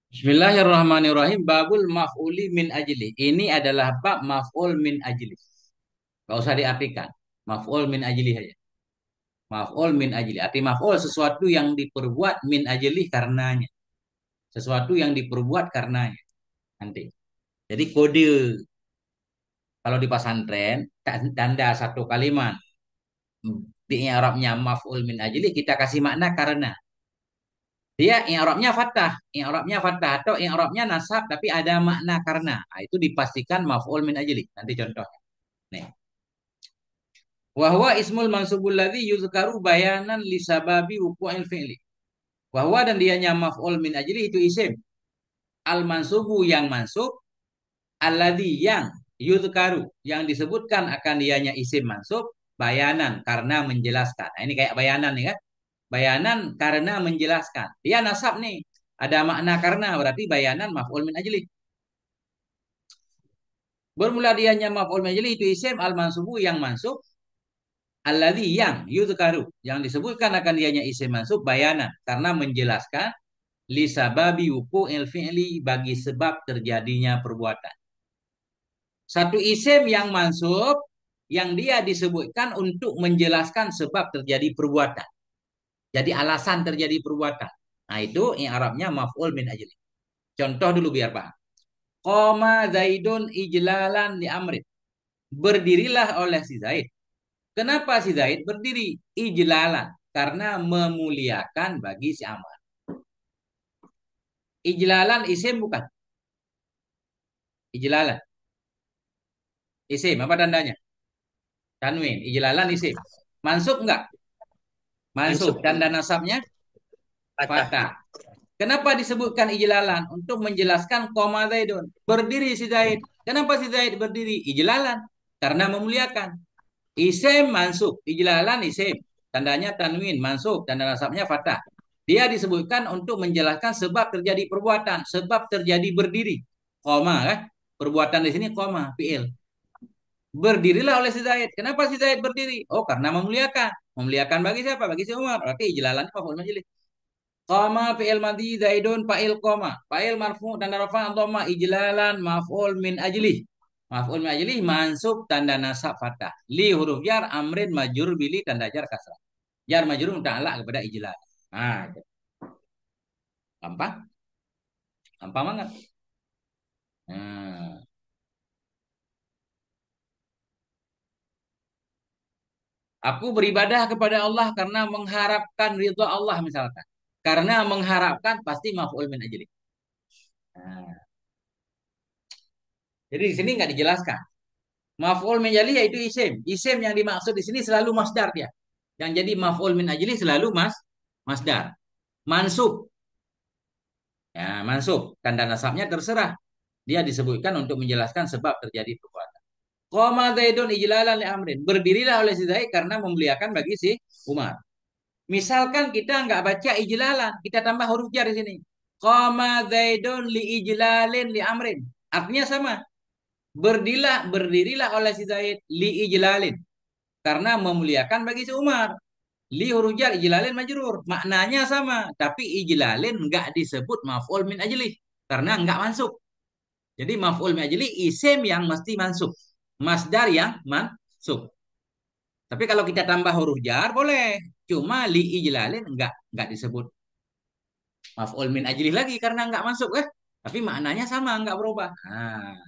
Bismillahirrahmanirrahim. Babul maf'uli min ajli. Ini adalah bab maf'ul min ajli. Gak usah diartikan. Maf'ul min ajli saja. Maf'ul min ajli. Arti maf'ul sesuatu yang diperbuat min ajli karenanya. Sesuatu yang diperbuat karenanya. Nanti. Jadi kode kalau di pesantren tanda satu kalimat di i'rabnya maf'ul min ajli kita kasih makna karena. Dia i'rabnya fathah, i'rabnya fathah atau i'rabnya nasab tapi ada makna karena. Nah, itu dipastikan maf'ul min ajli. Nanti contohnya. Nih. Wahwa ismul mansubul ladzi yuzkaru bayanan li sababi wuqu'il fi'li. Wahwa dan dianya maf'ul min ajli itu isim. Al mansubu yang mansub, alladzi yang yuzkaru yang disebutkan akan dianya isim mansub bayanan karena menjelaskan. Nah, ini kayak bayanan nih kan? Bayanan karena menjelaskan. Dia nasab nih. Ada makna karena berarti bayanan maf'ul min ajli. Bermula dianya maf'ul min ajli itu isim al mansubu yang mansub alladzi yang yudhkaru yang disebutkan akan dianya isim mansub bayanan karena menjelaskan li sababi wuqu'il fi'li bagi sebab terjadinya perbuatan. Satu isim yang mansub yang dia disebutkan untuk menjelaskan sebab terjadi perbuatan. Jadi alasan terjadi perbuatan. Nah itu i'rabnya maf'ul min ajli. Contoh dulu biar paham. Qoma Zaidun ijlalan li amrin. Berdirilah oleh si Zaid. Kenapa si Zaid berdiri? Ijlalan. Karena memuliakan bagi si Amr. Ijlalan isim bukan? Ijlalan. Isim. Apa tandanya? Tanwin. Ijlalan isim. Mansub enggak? Mansub. Mansub Tanda nasabnya? patah. Fathah. Kenapa disebutkan ijlalan? Untuk menjelaskan koma Zaidun. Berdiri si Zaid. Kenapa si Zaid berdiri? Ijlalan. Karena memuliakan. Isim mansub. Ijlalan isim. Tandanya tanwin. Mansub. Tanda nasabnya fathah. Dia disebutkan untuk menjelaskan sebab terjadi perbuatan. Sebab terjadi berdiri. Koma kan? Perbuatan di sini koma. Fi'il. Berdirilah oleh si Zaid. Kenapa si Zaid berdiri? Oh, karena memuliakan. Memuliakan bagi siapa? Bagi si Umar. Berarti ijlalannya maf'ul majlis. Qama fi'il madhi Zaidun fa'il qama. Fa'il marfu tanda rafa dhamma ijlalan maf'ul min ajli. Maf'ul min ajli mansub tanda nasab fathah. Li huruf jar amrin majrur bili tanda jar kasrah. Jar majrur muta'allaq kepada ijlal. Nah, itu. Gampang? Gampang banget. Nah, aku beribadah kepada Allah karena mengharapkan ridha Allah misalkan. Karena mengharapkan pasti maf'ul min ajli. Nah, jadi di sini nggak dijelaskan. Maf'ul min ajli yaitu isim. Isim yang dimaksud di sini selalu masdar dia. Yang jadi maf'ul min ajli selalu masdar. Mansub. Ya, mansub. Tanda nasabnya terserah. Dia disebutkan untuk menjelaskan sebab terjadi perbuatan. Qoma Zaidun ijlalan li amrin. Berdirilah oleh si Zaid karena memuliakan bagi si Umar. Misalkan kita nggak baca ijlalan, kita tambah huruf jar di sini. Qama Zaidun li ijlalin li amrin. Artinya sama. Berdirilah oleh si Zaid li ijlalin karena memuliakan bagi si Umar. Li huruf jar ijlalin majrur. Maknanya sama, tapi ijlalin nggak disebut maf'ul min ajli karena nggak mansub. Jadi maf'ul min ajli isim yang mesti mansub. Masdar yang mansub. Tapi kalau kita tambah huruf jar boleh. Cuma li ijlalin nggak disebut maf'ul min ajli lagi karena nggak masuk kan. Tapi maknanya sama nggak berubah. Nah,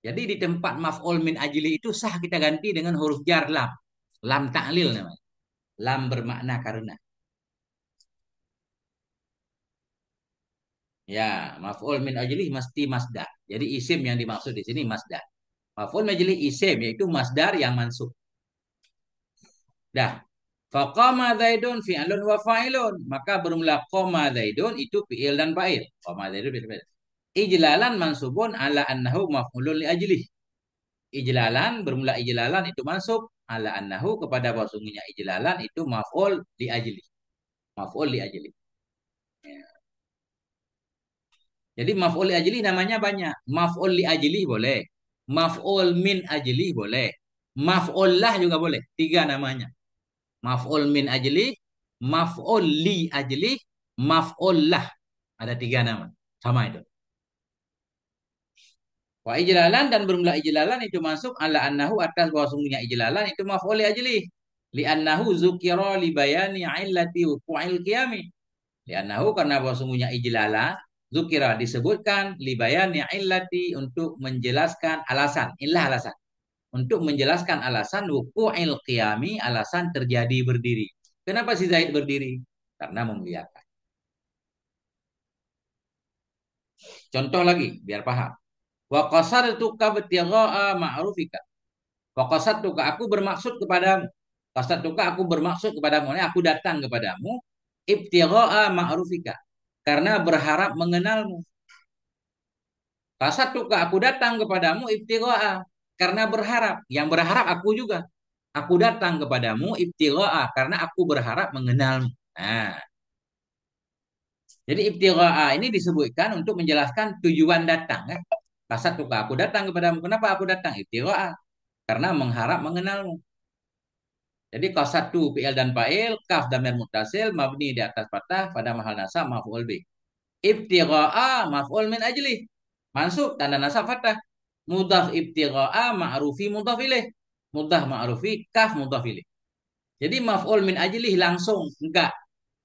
jadi di tempat maf'ul min ajli itu sah kita ganti dengan huruf jar lam. Lam ta'lil namanya. Lam bermakna karena. Ya, maf'ul min ajli mesti masdar. Jadi isim yang dimaksud di sini masdar. Maf'ul min ajli isim yaitu masdar yang mansub. Dah. Faqama Zaidun fi'lun wa fa'ilun. Maka bermula qama Zaidun itu fi'il dan fa'il. Qama Zaidun fi'il fa'il. Ijlalan mansubun ala annahu maf'ulun li ajlih. Ijlalan bermula ijlalan itu mansub ala annahu kepada bahwasanya ijlalan itu maf'ul li ajli. Maf'ul li ajli. Ya. Jadi maf'ul li ajli namanya banyak. Maf'ul li ajli boleh. Maf'ul min ajli boleh. Maf'ul lah juga boleh. Tiga namanya. Maf'ul min ajli, maf'ul li ajli, maf'ul lah. Ada tiga nama. Sama itu. Wa ijlalan dan bermula ijlalan itu masuk ala annahu atas bahwa sungguhnya ijlalan itu maf'ul li ajli. Li annahu zukira li bayani illati wuqu'il qiyami. Li annahu karena bahwa sungguhnya ijlalan zukira disebutkan li bayani illati untuk menjelaskan alasan. Illah alasan. Untuk menjelaskan alasan wuqu'il qiyami, alasan terjadi berdiri. Kenapa si Zaid berdiri? Karena memuliakan. Contoh lagi biar paham. Wa qasadtuka bitigha'a ma'rufika. Wa qasadtuka aku bermaksud kepadamu. Qasadtuka aku bermaksud kepadamu. Ini aku datang kepadamu ibtigha'a ma'rufika. Karena berharap mengenalmu. Qasadtuka aku datang kepadamu ibtigha'a. Karena berharap. Yang berharap aku juga. Aku datang kepadamu ibtigha'a. Karena aku berharap mengenalmu. Nah, jadi ibtigha'a ini disebutkan untuk menjelaskan tujuan datang. Kan? Qasadtuka aku datang kepadamu. Kenapa aku datang? Ibtigha'a. Karena mengharap mengenalmu. Jadi kaf satu fi'il dan fa'il, kaf damir muttasil, mabni di atas fathah pada mahal nasab maf'ul bih. Ibtigha'a maf'ul min ajli. Mansub tanda nasab fathah. Mudhaf ibtigha'a ma'rufi mudhaf ilaih. Mudhaf ma'rufi kaf mudhaf ilaih. Jadi maf'ul min ajli langsung enggak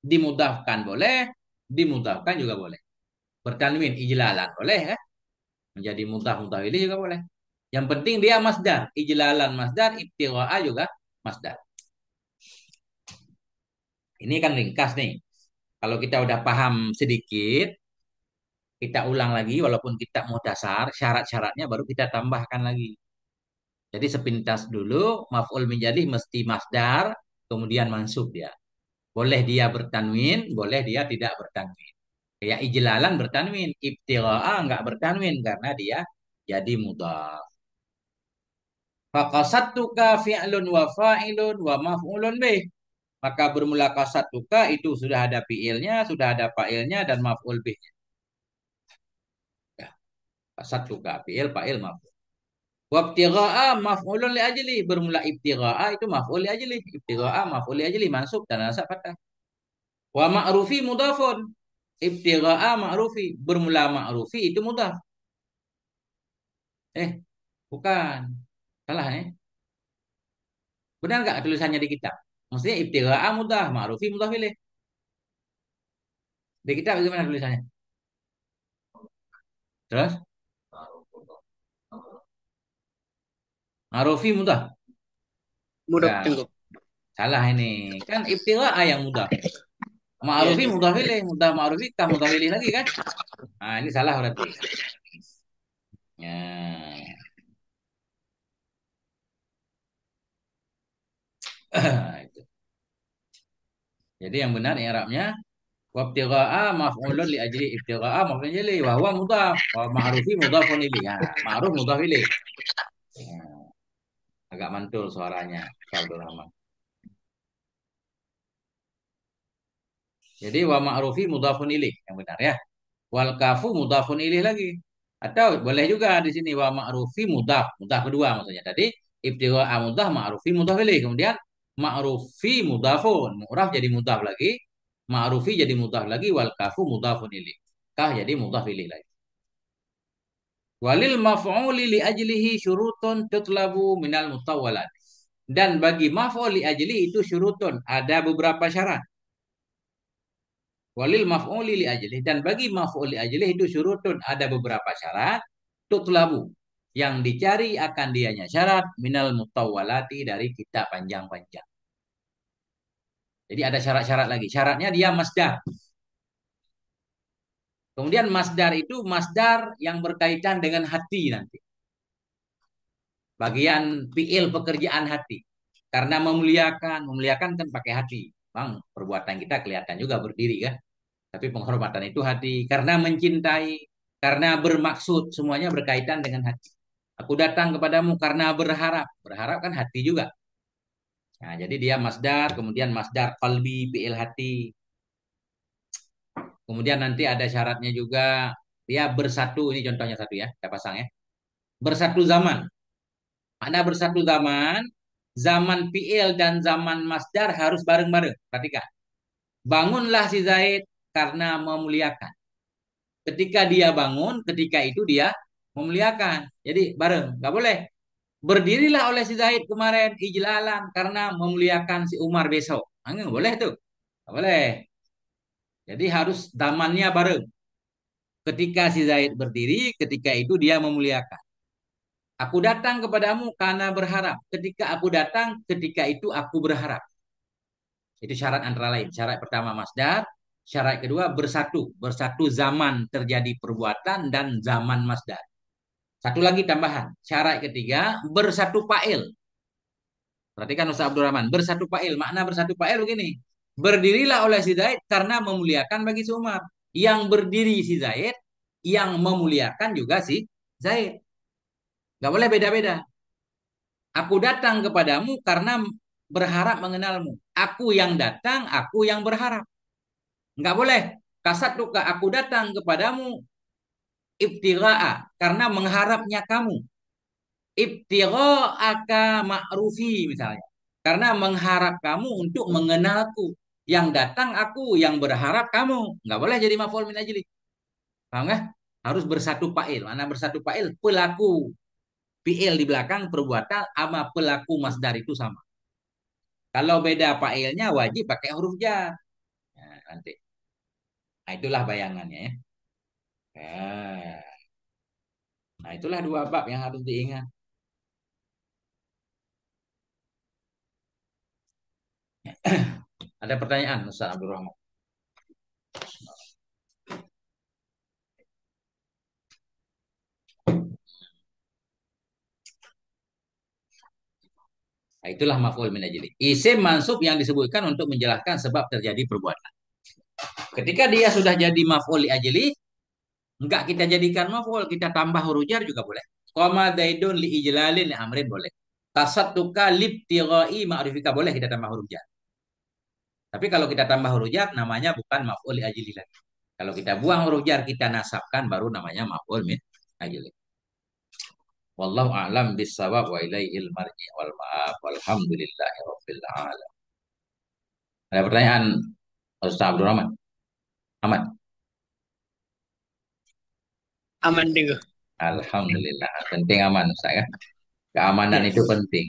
dimudhafkan boleh, dimudhafkan juga boleh. Bertanwin ijlalan boleh ya. Menjadi mudhaf mudhaf ilaih juga boleh. Yang penting dia masdar, ijlalan masdar, ibtigha'a juga masdar. Ini kan ringkas nih. Kalau kita udah paham sedikit, kita ulang lagi walaupun kita mau dasar, syarat-syaratnya baru kita tambahkan lagi. Jadi sepintas dulu, maf'ul menjadi mesti masdar, kemudian mansub dia. Boleh dia bertanwin, boleh dia tidak bertanwin. Kayak ijlalan bertanwin, ibtigha'a enggak bertanwin karena dia jadi mudhaf. Faqasattuka fi'lun wa fa'ilun wa maf'ulun bih. Maka bermula kasatuka itu sudah ada fi'ilnya, sudah ada fa'ilnya dan maf'ul bih. Ya, kasatuka fi'il, fa'il, maf'ul. Wabtigha'a maf'ulun li ajli. Bermula ibtigha'a itu maf'ul li ajli. Ibtigha'a maf'ul li ajli mansub dan nasab fathah. Wa ma'rufi mudhafun. Ibtigha'a ma'rufi. Bermula ma'rufi itu mudhaf. Eh, bukan. Salah ya. Benar nggak tulisannya di kitab? Maksudnya ibtigha'a mudhaf, ma'rufi mudhaf ilaih. Di kitab bagaimana tulisannya? Terus ma'rufi mudhaf. Mudah Enggak, tengok. salah ini. Kan ibtigha'a yang mudhaf. Iya, Ma'rufi iya. mudhaf ilaih, mudhaf ma'rufi kah mudhaf ilaih lagi kan? Nah, ini salah berarti. Ya. Itu. Jadi yang benar i'rabnya wabtigha'a maf'ulun li ajli ibtigha'a maf'ulun li wa huwa mudhaf wa ma'rufi mudhafun ilaih. Ya, ma'ruf mudhaf ilaih. Ya, agak mantul suaranya. Abdul Rahman. Jadi wa ma'rufi mudhafun ilaih yang benar ya. Wal kafu mudhafun ilaih lagi. Atau boleh juga di sini wa ma'rufi mudhaf, mudhaf kedua maksudnya. Tadi ibtigha'a mudhaf ma'rufi mudhaf ilaih. Kemudian ma'rufi mudhafun, mu'raf jadi mudhaf lagi, ma'rufi jadi mudhaf lagi, wal kafu mudhafun ilaih. Kah jadi mudhaf ilaih lagi. Walil maf'uli li ajlihi syurutun tutlabu minal mutawwalat. Dan bagi maf'ul li ajli itu syurutun, ada beberapa syarat. Walil maf'uli li ajli dan bagi maf'ul li ajli itu syurutun, ada beberapa syarat tutlabu yang dicari akan dianya syarat minal mutawwalati dari kitab panjang-panjang. Jadi ada syarat-syarat lagi. Syaratnya dia masdar. Kemudian masdar itu masdar yang berkaitan dengan hati nanti. Bagian fiil pekerjaan hati. Karena memuliakan, memuliakan kan pakai hati. Bang, perbuatan kita kelihatan juga berdiri kan. Tapi penghormatan itu hati. Karena mencintai, karena bermaksud, semuanya berkaitan dengan hati. Aku datang kepadamu karena berharap. Berharap kan hati juga. Nah, jadi dia masdar, kemudian masdar qalbi, fiil hati. Kemudian nanti ada syaratnya juga dia bersatu. Ini contohnya satu ya, saya pasang ya. Bersatu zaman. Ada bersatu zaman, zaman fiil dan zaman masdar harus bareng-bareng. Perhatikan. Bangunlah si Zaid karena memuliakan. Ketika dia bangun, ketika itu dia memuliakan. Jadi bareng, nggak boleh. Berdirilah oleh si Zaid kemarin ijlalan karena memuliakan si Umar besok. Ah, nggak boleh tuh. Nggak boleh. Jadi harus zamannya bareng. Ketika si Zaid berdiri, ketika itu dia memuliakan. Aku datang kepadamu karena berharap. Ketika aku datang, ketika itu aku berharap. Itu syarat antara lain. Syarat pertama masdar, syarat kedua bersatu. Bersatu zaman terjadi perbuatan dan zaman masdar. Satu lagi tambahan. Syarat ketiga bersatu fa'il. Perhatikan Ustaz Abdurrahman. Bersatu fa'il. Makna bersatu fa'il begini. Berdirilah oleh si Zaid karena memuliakan bagi si Umar. Yang berdiri si Zaid, yang memuliakan juga si Zaid. Gak boleh beda-beda. Aku datang kepadamu karena berharap mengenalmu. Aku yang datang, aku yang berharap. Nggak boleh. Kasat tuka aku datang kepadamu ibtiraa karena mengharapnya kamu. Ibtira'aka ma'rufi misalnya. Karena mengharap kamu untuk mengenalku. Yang datang aku, yang berharap kamu. Nggak boleh jadi maf'ul min ajli. Paham nggak? Harus bersatu fa'il. Mana bersatu fa'il? Pelaku. Fi'il di belakang perbuatan sama pelaku masdar itu sama. Kalau beda fa'ilnya wajib pakai huruf jar. Nah, nanti. Nah, itulah bayangannya ya. Ya. Nah, itulah dua bab yang harus diingat. Ada pertanyaan, Ustaz Abdul Rahman? Nah, itulah maf'ul min ajli. Isim mansub yang disebutkan untuk menjelaskan sebab terjadi perbuatan. Ketika dia sudah jadi maf'ul li ajli, enggak kita jadikan maf'ul, kita tambah huruf jar juga boleh. Qama zaidun li ijlalin li amrin boleh. Tasattuka libtirai ma'rifika boleh kita tambah huruf jar. Tapi kalau kita tambah huruf jar namanya bukan maf'ul li ajli lagi. Kalau kita buang huruf jar kita nasabkan baru namanya maf'ul min ajli. Wallahu a'lam bissawab wa ilaihil marji wal ma'af walhamdulillahi rabbil alamin. Ada pertanyaan Ustaz Abdul Rahman? Ahmad. Aman dulu. Alhamdulillah. Penting aman Ustaz ya. Keamanan Ya. itu penting.